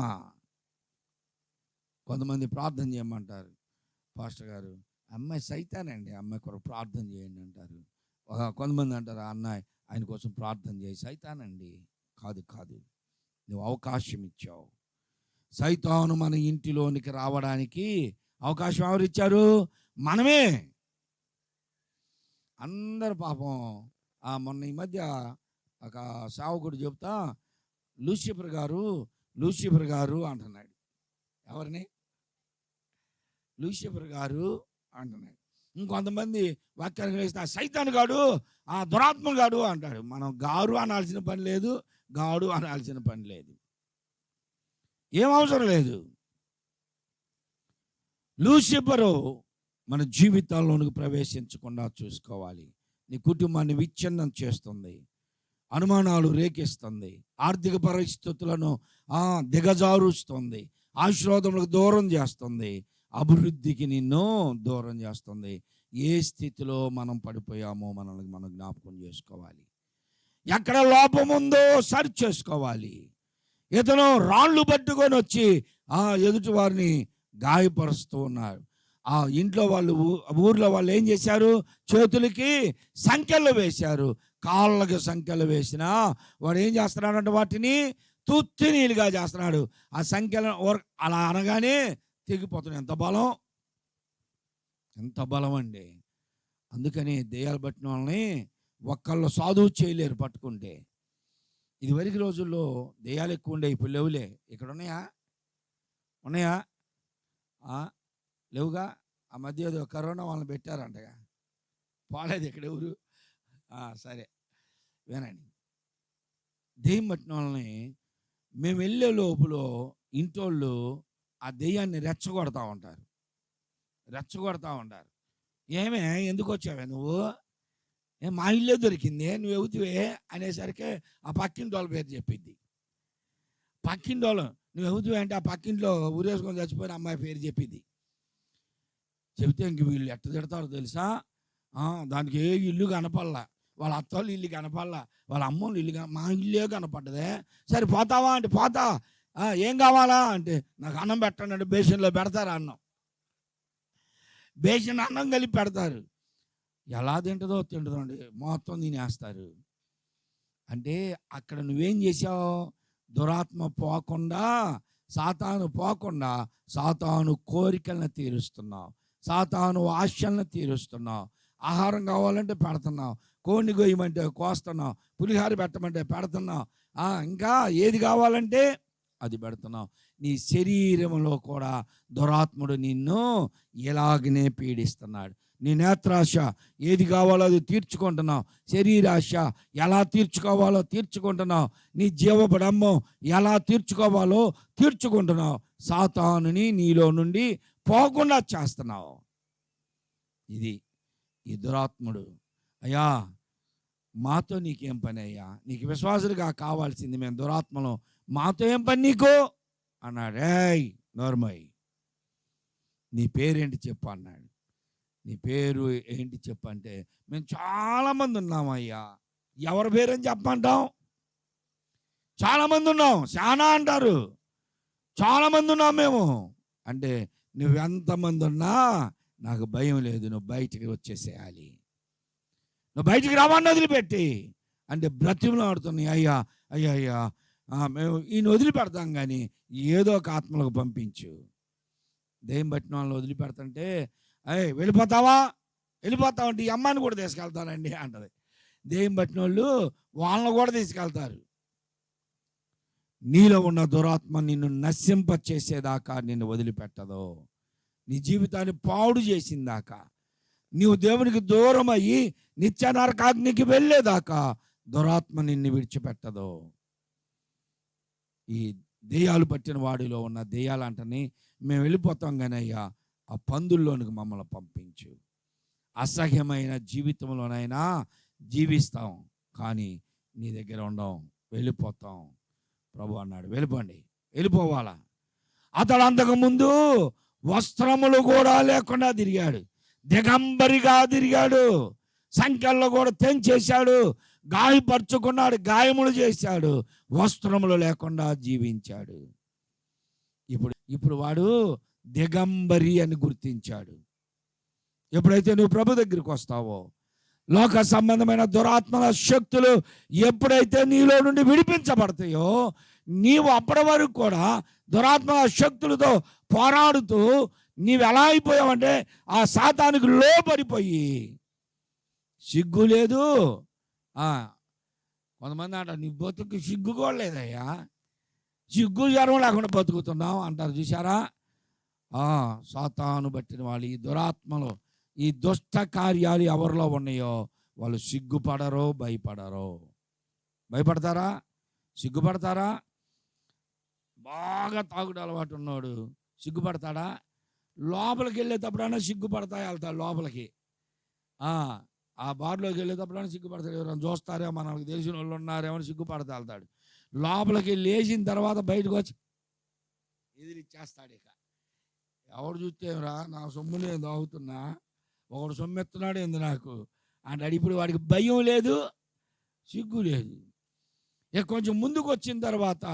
కొంతమంది ప్రార్థన చేయమంటారు, పాస్టర్ గారు అమ్మాయి సైతానండి, అమ్మాయి కొరకు ప్రార్థన చేయండి అంటారు. కొంతమంది అంటారు, అన్నయ్య ఆయన కోసం ప్రార్థన చేయి. సైతానండి. కాదు, నువ్వు అవకాశం ఇచ్చావు. సైతాను మన ఇంటిలోనికి రావడానికి అవకాశం ఎవరిచ్చారు? మనమే. అందరు పాపం మొన్న ఈ మధ్య ఒక సేవకుడు చెప్తా లూసిఫర్ గారు అంటున్నాడు. ఎవరిని? లూసిఫర్ గారు అంటున్నాడు. ఇంకొంతమంది వాక్యానికి వేస్తే సైతాన్ గాడు, దురాత్మ గాడు అంటాడు. మనం గారు అనాల్సిన పని లేదు, గాడు అనాల్సిన పని లేదు, ఏం అవసరం లేదు. లూసిఫరు మన జీవితాల్లోనికి ప్రవేశించకుండా చూసుకోవాలి. నీ కుటుంబాన్ని విచ్ఛిన్నం చేస్తుంది, అనుమానాలు రేకిస్తుంది, ఆర్థిక పరిస్థితులను దిగజారుస్తుంది, ఆశీర్వాదములకు దూరం చేస్తుంది, అభివృద్ధికి నిన్ను దూరం చేస్తుంది. ఏ స్థితిలో మనం పడిపోయామో మనల్ని మనం జ్ఞాపకం చేసుకోవాలి. ఎక్కడ లోపం ఉందో సరి చేసుకోవాలి. ఇతను రాళ్ళు పట్టుకొని వచ్చి ఎదుటి వారిని గాయపరుస్తూ ఉన్నారు. ఇంట్లో వాళ్ళు, ఊర్లో వాళ్ళు ఏం చేశారు? చేతులకి సంఖ్యలు వేశారు, కాళ్ళకి సంఖ్యలు వేసినా వాడు ఏం చేస్తున్నాడంటే వాటిని తుత్తి నీళ్ళుగా చేస్తున్నాడు. ఆ సంఖ్యలు అలా అనగానే తెగిపోతున్నాయి. ఎంత బలం అండి. అందుకని దెయ్యాలు పట్టిన వాళ్ళని ఒక్కళ్ళు సాధువు చేయలేరు పట్టుకుంటే. ఇదివరకు రోజుల్లో దెయ్యాలు ఎక్కువ ఉండే, ఇప్పుడు లేవులే. ఇక్కడ ఉన్నాయా? లేవుగా. ఆ మధ్య ఏదో కరోనా వాళ్ళని పెట్టారంటగా, పోలేదు ఇక్కడ ఎవరు. సరే వినండి. దెయ్యం పట్టిన వాళ్ళని మేము వెళ్ళే లోపల ఇంటోళ్ళు ఆ దెయ్యాన్ని రెచ్చగొడతా ఉంటారు. రెచ్చగొడతా ఉంటారు. ఏమే ఎందుకు వచ్చావే నువ్వు, మా ఇల్లే దొరికింది నువ్వు ఎవుతువే అనేసరికి ఆ పక్కింటి వాళ్ళ పేరు చెప్పిద్ది. పక్కింటి వాళ్ళు నువ్వు ఎవుతువే అంటే ఆ పక్కింట్లో ఊరేసుకొని చచ్చిపోయిన అమ్మాయి పేరు చెప్పిద్ది. చెబితే ఇంక వీళ్ళు ఎట్ట తిడతారో తెలుసా, దానికి ఏ ఇల్లు కనపడలా, వాళ్ళ అత్తోళ్ళు ఇల్లు కనపడలా, వాళ్ళ అమ్మోళ్ళు ఇల్లు మా ఇల్లే కనపడ్డదే. సరే పోతావా అంటే పోతా, ఏం కావాలా అంటే నాకు అన్నం పెట్టండి అంటే బేసిన్లో పెడతారు అన్నం, బేసిన్ అన్నం కలిపి పెడతారు. ఎలా తింటుందో తింటుందండి, మొత్తం తినేస్తారు. అంటే అక్కడ నువ్వేం చేసావు, దురాత్మ పోకుండా, సాతాను పోకుండా సాతాను కోరికలను తీరుస్తున్నావు, సాతాను ఆశలను తీరుస్తున్నావు. ఆహారం కావాలంటే పెడుతున్నావు, కోడిని కొయ్యమంటే కోస్తున్నావు, పులిహార పెట్టమంటే పెడుతున్నావు, ఇంకా ఏది కావాలంటే అది పెడుతున్నావు. నీ శరీరంలో కూడా దురాత్ముడు నిన్ను ఇలాగనే పీడిస్తున్నాడు. నీ నేత్రాశ ఏది కావాలో అది తీర్చుకుంటున్నావు, శరీరాశ ఎలా తీర్చుకోవాలో తీర్చుకుంటున్నావు, నీ జీవబడమ్మం ఎలా తీర్చుకోవాలో తీర్చుకుంటున్నావు. సాతానుని నీలో నుండి పోకుండా చేస్తున్నావు. ఇది ఈ దురాత్ముడు. అయ్యా మాతో నీకేం పని అయ్యా, నీకు విశ్వాసులుగా కావాల్సింది మేము దురాత్మలో, మాతో ఏం పని నీకు అన్నాడు. ఏయ్ నోర్మయ్, నీ పేరేంటి చెప్పు అన్నాడు. నీ పేరు ఏంటి చెప్పు అంటే, మేము చాలామంది ఉన్నామయ్యా. ఎవరి పేరని చెప్పమంటాం, చాలామంది ఉన్నాం, చాలా అంటారు, చాలామంది ఉన్నాం మేము అంటే, నువ్వెంతమంది ఉన్నా నాకు భయం లేదు, నువ్వు బయటికి వచ్చేసేయాలి, నువ్వు బయటికి రావని వదిలిపెట్టి అంటే బ్రతిమలు ఆడుతున్నాయి. అయ్యా అయ్యా అయ్యా మేము ఈయన వదిలిపెడతాం కానీ ఏదో ఒక ఆత్మలకు పంపించు. దెయ్యం పట్టిన వాళ్ళని వదిలిపెడతంటే, వెళ్ళిపోతావా, వెళ్ళిపోతావంటే ఈ అమ్మాయిని కూడా తీసుకెళ్తానండి అంటది. దెయ్యం పట్టిన వాళ్ళు వాళ్ళని కూడా తీసుకెళ్తారు. నీలో ఉన్న దురాత్మ నిన్ను నశింప చేసేదాకా నిన్ను వదిలిపెట్టదు. నీ జీవితాన్ని పాడు చేసిందాకా, నీవు దేవునికి దూరం అయ్యి నిత్య నరకాగ్నికి వెళ్ళేదాకా దురాత్మ నిన్ను విడిచిపెట్టదు. ఈ దెయ్యాలు పట్టిన వాడిలో ఉన్న దెయ్యాలు అంటని మేము వెళ్ళిపోతాం కానీ అయ్యా ఆ పందుల్లోనికి మమ్మల్ని పంపించు. అసహ్యమైన జీవితంలోనైనా జీవిస్తాం కానీ నీ దగ్గర ఉండం, వెళ్ళిపోతాం. ప్రభు అన్నాడు వెళ్ళిపోండి, వెళ్ళిపోవాలా. అతడు అంతకుముందు వస్త్రములు కూడా లేకుండా తిరిగాడు, దిగంబరిగా తిరిగాడు, సంఖ్యల్లో కూడా తెంచేశాడు, గాయపరుచుకున్నాడు, గాయములు చేశాడు, వస్త్రములు లేకుండా జీవించాడు. ఇప్పుడు వాడు దిగంబరి అని గుర్తించాడు. ఎప్పుడైతే నువ్వు ప్రభు దగ్గరికి వస్తావో, లోక సంబంధమైన దురాత్మల శక్తులు ఎప్పుడైతే నీలో నుండి విడిపించబడతాయో, నీవు అప్పటి వరకు కూడా దురాత్మల శక్తులతో పోరాడుతూ నీవు ఎలా అయిపోయావంటే ఆ సాతానికి లోబడిపోయి, సిగ్గు లేదు. కొంతమంది అంటారు నీ బతుకు సిగ్గు కూడా లేదయ్యా, సిగ్గు జ్వరం లేకుండా బతుకుతున్నావు అంటారు. చూసారా, సాతాను బట్టిన వాళ్ళు, ఈ దురాత్మలు, ఈ దుష్ట కార్యాలు ఎవరిలో ఉన్నాయో వాళ్ళు సిగ్గుపడరో భయపడరో. భయపడతారా, సిగ్గుపడతారా? బాగా తాగుడు అలవాటు ఉన్నాడు సిగ్గుపడతాడా? లోపలికి వెళ్ళేటప్పుడైనా సిగ్గుపడతా వెళ్తాడు లోపలికి. ఆ బార్లోకి వెళ్ళేటప్పుడైనా సిగ్గుపడతాడు, ఎవరైనా చూస్తారేమో, మనకు తెలిసిన వాళ్ళు ఉన్నారేమో సిగ్గుపడతా వెళ్తాడు. లోపలికి లేచిన తర్వాత బయటకు వచ్చి ఎదిరిచ్చేస్తాడు. ఇక ఎవరు చూస్తేరా నా సొమ్ము నేను తాగుతున్నా, ఒకడు సొమ్మెత్తున్నాడు ఏంది నాకు అంటాడు. ఇప్పుడు వాడికి భయం లేదు, సిగ్గు లేదు. ఇక కొంచెం ముందుకు వచ్చిన తర్వాత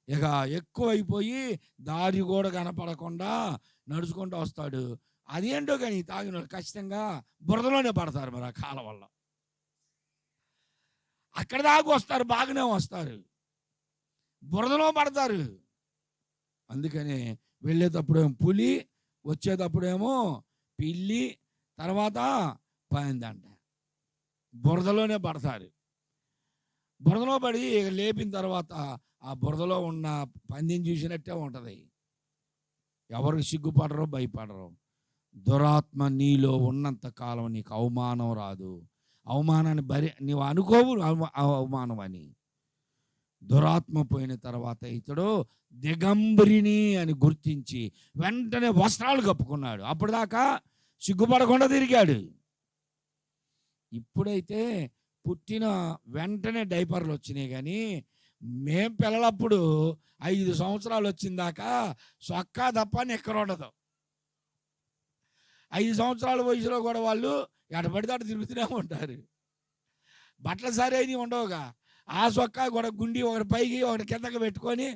ఇక ఎక్కువైపోయి దారి కూడా కనపడకుండా నడుచుకుంటూ వస్తాడు. అదేంటో కానీ తాగిన ఖచ్చితంగా బురదలోనే పడతారు. మరి ఆ కాలం వల్ల అక్కడ దాకా వస్తారు, బాగానే వస్తారు, బురదలో పడతారు. అందుకనే వెళ్ళేటప్పుడేమో పులి, వచ్చేటప్పుడేమో పిల్లి, తర్వాత పందంట. బురదలోనే పడతారు. బురదలో పడి లేపిన తర్వాత ఆ బురదలో ఉన్న పందిని చూసినట్టే ఉంటుంది. ఎవరికి సిగ్గుపడరో భయపడరు. దురాత్మ నీలో ఉన్నంత కాలం నీకు అవమానం రాదు. అవమానాన్ని నీవు అనుకోవు అవమానం అని. దురాత్మ పోయిన తర్వాత ఇతడు దిగంబరిని అని గుర్తించి వెంటనే వస్త్రాలు కప్పుకున్నాడు. అప్పటిదాకా సిగ్గుపడకుండా తిరిగాడు. ఇప్పుడైతే పుట్టిన వెంటనే డైపర్లు వచ్చినాయి. కానీ మేం పిల్లలప్పుడు 5 సంవత్సరాలు వచ్చిందాకా సొక్కా తప్ప నిక్కర ఉండదు. 5 సంవత్సరాల వయసులో కూడా వాళ్ళు ఎడపడితే అటు తిరుగుతూనే ఉంటారు. బట్టలు సరైనవి ఉండవుగా. ఆ సొక్కా కూడా గుండి ఒకటి పైకి ఒకటి కిందకి పెట్టుకొని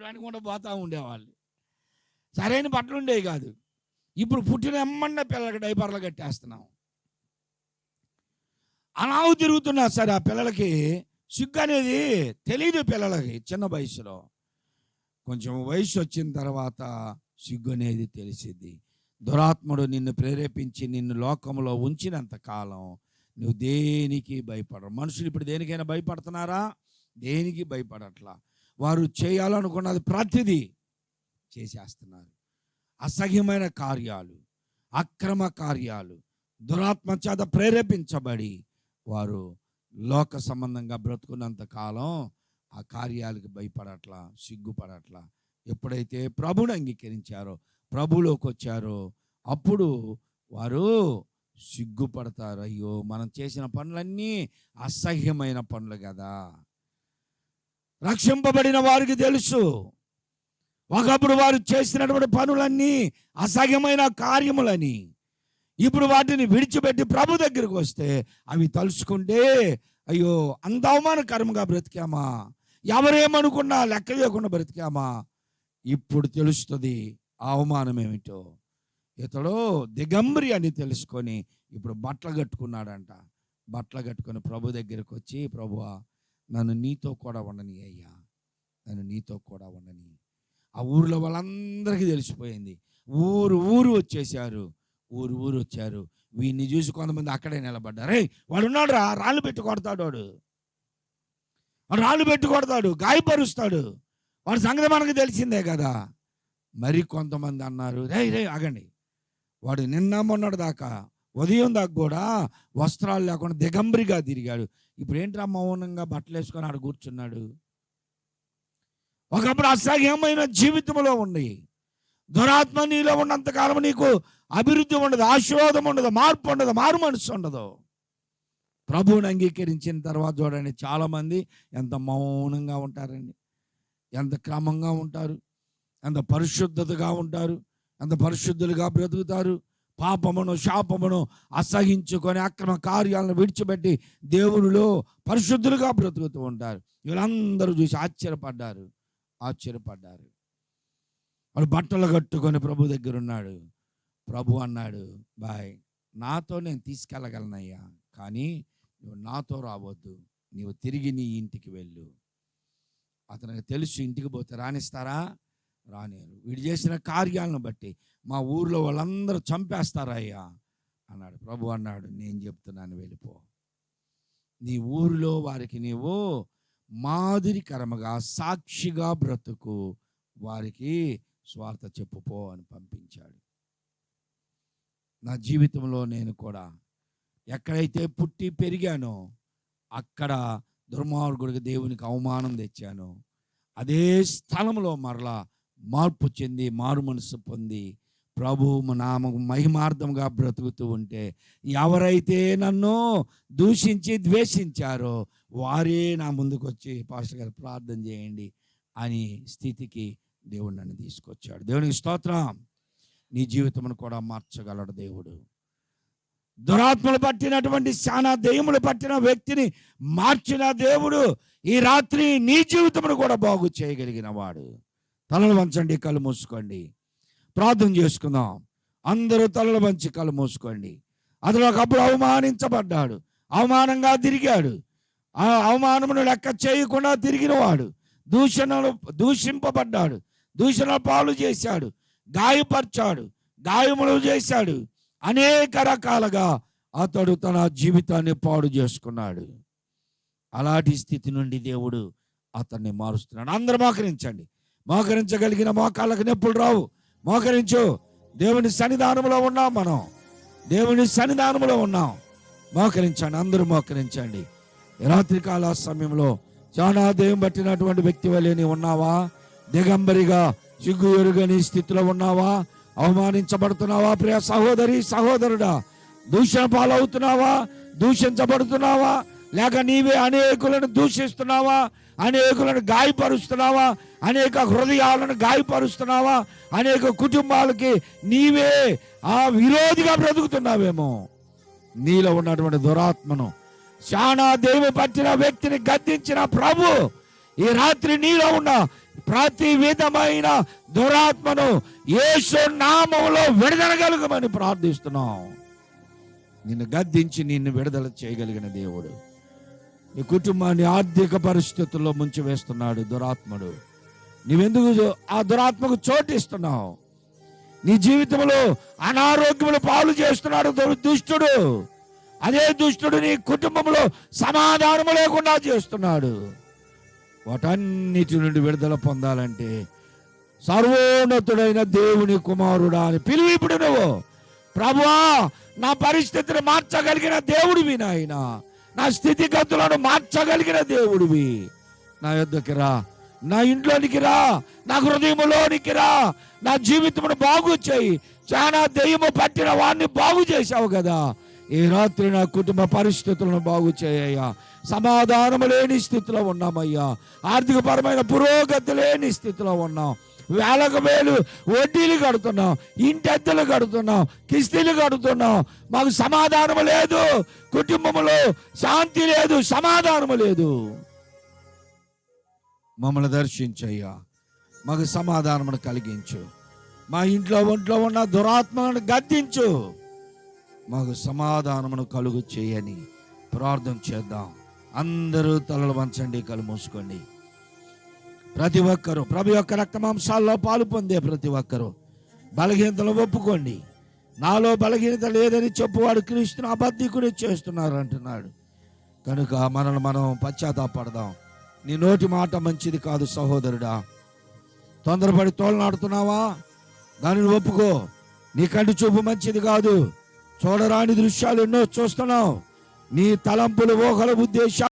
అనుకుంటూ పోతూ ఉండేవాళ్ళు. సరైన బట్టలు ఉండేవి కాదు. ఇప్పుడు పుట్టిన ఎమ్మన్న పిల్లలకి డైపర్లు కట్టేస్తున్నాం. అలావు తిరుగుతున్నా సరే ఆ పిల్లలకి సిగ్గు అనేది తెలియదు. పిల్లలకి చిన్న వయసులో, కొంచెం వయసు వచ్చిన తర్వాత సిగ్గు అనేది తెలిసిద్ది. దురాత్ముడు నిన్ను ప్రేరేపించి నిన్ను లోకంలో ఉంచినంత కాలం నువ్వు దేనికి భయపడరు. మనుషులు ఇప్పుడు దేనికైనా భయపడుతున్నారా? దేనికి భయపడట్లా. వారు చేయాలనుకున్నది ప్రతిదీ చేసేస్తున్నారు. అసహ్యమైన కార్యాలు, అక్రమ కార్యాలు, దురాత్మ చేత ప్రేరేపించబడి వారు లోక సంబంధంగా బ్రతుకున్నంత కాలం ఆ కార్యాలకు భయపడట్లా, సిగ్గుపడట్లా. ఎప్పుడైతే ప్రభుని అంగీకరించారో, ప్రభులోకి వచ్చారో, అప్పుడు వారు సిగ్గుపడతారు. అయ్యో, మనం చేసిన పనులన్నీ అసహ్యమైన పనులు కదా. రక్షింపబడిన వారికి తెలుసు ఒకప్పుడు వారు చేసినటువంటి పనులన్నీ అసహ్యమైన కార్యములని. ఇప్పుడు వాటిని విడిచిపెట్టి ప్రభు దగ్గరికి వస్తే అవి తలుచుకుంటే అయ్యో, అంత అవమానకరంగా బ్రతికామా, ఎవరేమనుకున్నా లెక్క చేయకుండా బ్రతికామా. ఇప్పుడు తెలుస్తుంది ఆ అవమానం ఏమిటో. ఇతడు దిగంబరి అని తెలుసుకొని ఇప్పుడు బట్టలు కట్టుకున్నాడంట. బట్టలు కట్టుకొని ప్రభు దగ్గరికి వచ్చి, ప్రభువా, నన్ను నీతో కూడా ఉండని అయ్యా, నన్ను నీతో కూడా ఉండని. ఆ ఊరిలో వాళ్ళందరికీ తెలిసిపోయింది. ఊరు వచ్చేసారు. ఊరు వచ్చారు. వీడిని చూసి కొంతమంది అక్కడే నిలబడ్డారు. రే, వాడు ఉన్నాడు రా, రాళ్ళు పెట్టి కొడతాడు, వాడు రాళ్ళు పెట్టి కొడతాడు, గాయపరుస్తాడు, వాడి సంగతి మనకు తెలిసిందే కదా. మరి కొంతమంది అన్నారు, రే ఆగండి, వాడు నిన్న మొన్నటి దాకా ఉదయం దాకా కూడా వస్త్రాలు లేకుండా దిగంబరిగా తిరిగాడు. ఇప్పుడు ఏంట్రా మౌనంగా బట్టలు వేసుకొని ఆడ కూర్చున్నాడు? ఒకప్పుడు అసహ్యమైన జీవితంలో ఉండి దురాత్మ నీలో ఉన్నంతకాలం నీకు అభివృద్ధి ఉండదు, ఆశీర్వాదం ఉండదు, మార్పు ఉండదు, మారు మనసు ఉండదు. ప్రభువుని అంగీకరించిన తర్వాత చూడండి, చాలామంది ఎంత మౌనంగా ఉంటారండి, ఎంత క్రమంగా ఉంటారు, ఎంత పరిశుద్ధతగా ఉంటారు, ఎంత పరిశుద్ధులుగా బ్రతుకుతారు. పాపమును శాపమును అసహించుకొని అక్రమ కార్యాలను విడిచిపెట్టి దేవునిలో పరిశుద్ధులుగా బ్రతుకుతూ ఉంటారు. వీళ్ళందరూ చూసి ఆశ్చర్యపడ్డారు. వాడు బట్టలు కట్టుకొని ప్రభు దగ్గర ఉన్నాడు. ప్రభు అన్నాడు, బాయ్, నాతో నేను తీసుకెళ్ళగలనయ్యా, కానీ నువ్వు నాతో రావద్దు, నీవు తిరిగి నీ ఇంటికి వెళ్ళు. అతనికి తెలుసు, ఇంటికి పోతే రానిస్తారా? రానేరు. వీడు చేసిన కార్యాలను బట్టి మా ఊర్లో వాళ్ళందరూ చంపేస్తారయ్యా అన్నాడు. ప్రభు అన్నాడు, నేను చెప్తున్నాను, వెళ్ళిపో. నీ ఊరిలో వారికి నీవు మాదిరికరముగా సాక్షిగా బ్రతుకు, వారికి స్వార్థ చెప్పుపో అని పంపించాడు. నా జీవితంలో నేను కూడా ఎక్కడైతే పుట్టి పెరిగానో అక్కడ దుర్మార్గుడికి దేవునికి అవమానం తెచ్చాను. అదే స్థలంలో మరలా మార్పు చెంది మారు మనసు పొంది ప్రభు నామకు మహిమార్థంగా బ్రతుకుతూ ఉంటే ఎవరైతే నన్ను దూషించి ద్వేషించారో వారే నా ముందుకు వచ్చి, పాస్టర్ గారు ప్రార్థన చేయండి అని స్థితికి దేవుడు నన్ను తీసుకొచ్చాడు. దేవునికి స్తోత్రం. నీ జీవితమును కూడా మార్చగలడు దేవుడు. దురాత్మలు పట్టినటువంటి చాలా దెయ్యములు పట్టిన వ్యక్తిని మార్చిన దేవుడు ఈ రాత్రి నీ జీవితమును కూడా బాగు చేయగలిగిన వాడు. తలలు వంచండి, కళ్ళు మూసుకోండి, ప్రార్థన చేసుకుందాం. అందరూ తలలు వంచి కళ్ళు మూసుకోండి. అతడు ఒకప్పుడు అవమానించబడ్డాడు, అవమానంగా తిరిగాడు, ఆ అవమానమును లెక్క చేయకుండా తిరిగినవాడు, దూషింపబడ్డాడు, దూషణ పాలు చేశాడు, గాయపరిచాడు, గాయములు చేశాడు. అనేక రకాలుగా అతడు తన జీవితాన్ని పాడు చేసుకున్నాడు. అలాంటి స్థితి నుండి దేవుడు అతన్ని మారుస్తున్నాడు. అందరూ మోకరించండి. మోకరించగలిగిన మోకాళ్ళకు నొప్పులు రావు. మోకరించు. దేవుని సన్నిధానంలో ఉన్నాం, మనం దేవుని సన్నిధానంలో ఉన్నాం. మోకరించండి, అందరూ మోకరించండి. రాత్రికాల సమయంలో చాలా దెయ్యం పట్టినటువంటి వ్యక్తి వలె నీ ఉన్నావా? దిగంబరిగా సిగ్గు ఎరుగని స్థితిలో ఉన్నావా? అవమానించబడుతున్నావా? ప్రియ సహోదరి సహోదరుడా, దూషణ పాలవుతున్నావా? దూషించబడుతున్నావా? లేక నీవే అనేకులను దూషిస్తున్నావా? అనేకులను గాయపరుస్తున్నావా? అనేక హృదయాలను గాయపరుస్తున్నావా? అనేక కుటుంబాలకి నీవే ఆ విరోధిగా బ్రతుకుతున్నావేమో. నీలో ఉన్నటువంటి దురాత్మను, చాలా దెయ్యం పట్టిన వ్యక్తిని గద్దించిన ప్రభు ఈ రాత్రి నీలో ఉన్న ప్రతి విధమైన దురాత్మను యేసు నామములో విడుదల కలుగమని ప్రార్థిస్తున్నాం. నిన్ను గద్దించి నిన్ను విడుదల చేయగలిగిన దేవుడు నీ కుటుంబాన్ని ఆర్థిక పరిస్థితుల్లో ముంచి వేస్తున్నాడు దురాత్ముడు. నీవెందుకు ఆ దురాత్మకు చోటిస్తున్నావు? నీ జీవితంలో అనారోగ్యములు పాలు చేస్తున్నాడు దుష్టుడు. అదే దుష్టుడు నీ కుటుంబంలో సమాధానము లేకుండా చేస్తున్నాడు. వాటన్నిటి నుండి విడుదల పొందాలంటే సర్వోన్నతుడైన దేవుని కుమారుడా అని పిలువు. ఇప్పుడు నువ్వు, ప్రభువా నా పరిస్థితిని మార్చగలిగిన దేవుడివి, నాయన నా స్థితిగతులను మార్చగలిగిన దేవుడివి, నా యొద్దకి రా, నా ఇంట్లోనికి రా, నా హృదయంలోనికి రా, నా జీవితమును బాగు చేయి. చాలా దెయ్యము పట్టిన వాడిని బాగు చేశావు కదా, ఈ రాత్రి నా కుటుంబ పరిస్థితులను బాగు చేయ్యా. సమాధానము లేని స్థితిలో ఉన్నామయ్యా. ఆర్థికపరమైన పురోగతి లేని స్థితిలో ఉన్నాం. వేలకు వేలు వడ్డీలు కడుతున్నాం, ఇంటి అద్దెలు కడుతున్నాం, కిస్తీలు కడుతున్నాం. మాకు సమాధానము లేదు, కుటుంబంలో శాంతి లేదు, సమాధానము లేదు. మమ్మల్ని దర్శించయ్యా, మాకు సమాధానమును కలిగించు. మా ఇంట్లో ఒంట్లో ఉన్న దురాత్మలను గద్దించు, మాకు సమాధానమును కలుగు చేయని ప్రార్థన చేద్దాం. అందరూ తలలు వంచండి, కళ్ళు మూసుకోండి. ప్రతి ఒక్కరూ ప్రభు యొక్క రక్తమాంసాల్లో పాలు పొందే ప్రతి ఒక్కరూ బలహీనతలు ఒప్పుకోండి. నాలో బలహీనత లేదని చెప్పువాడు క్రీస్తును అబద్ధికుని చేస్తున్నారు అంటున్నాడు. కనుక మనల్ని మనం పశ్చాత్తాపడదాం. నీ నోటి మాట మంచిది కాదు సహోదరుడా. తొందరపడి తోలనాడుతున్నావా? దానిని ఒప్పుకో. నీ కంటి చూపు మంచిది కాదు. చూడరాని దృశ్యాలు ఎన్నో చూస్తున్నావు. నీ తలంపులు, ఊహల, ఉద్దేశాలు